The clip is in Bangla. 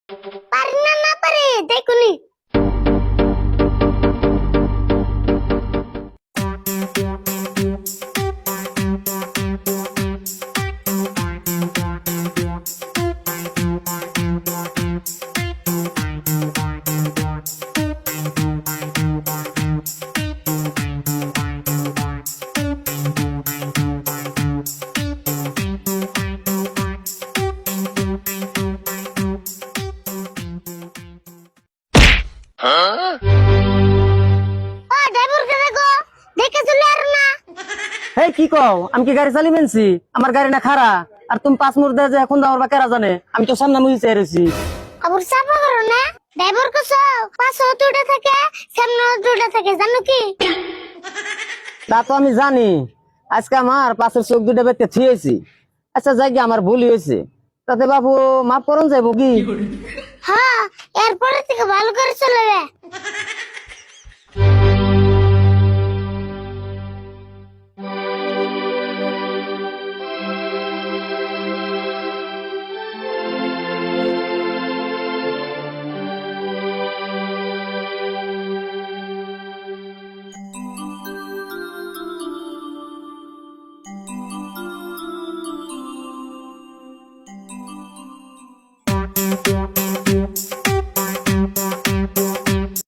পারি না না পারি দেখুনি। ও ড্রাইভার কে দেখো, দেখে চলে আর না। হেই কি কও, আমি কি গাড়ি চালি মেনছি? আমার গাড়ি না খারা, আর তুমি 5 মুহূর্তে যে এখন দাও বা কেরা জানে, আমি তো সামনে মুই চাইছি। আবার চাপা করো না, ড্রাইভার কো পাশে দুটো থাকে, সামনে দুটো থাকে, জানো কি? তা তো আমি জানি, আজকে আমার পাশের চোখ দুটো বেঁকে থিয়েছি। আচ্ছা যাই গিয়ে, আমার ভুলই হয়েছে, তাতে বাবু মাফ করুন যাইব কি? হ্যাঁ, এরপরে থেকে ভালো করে চলবে।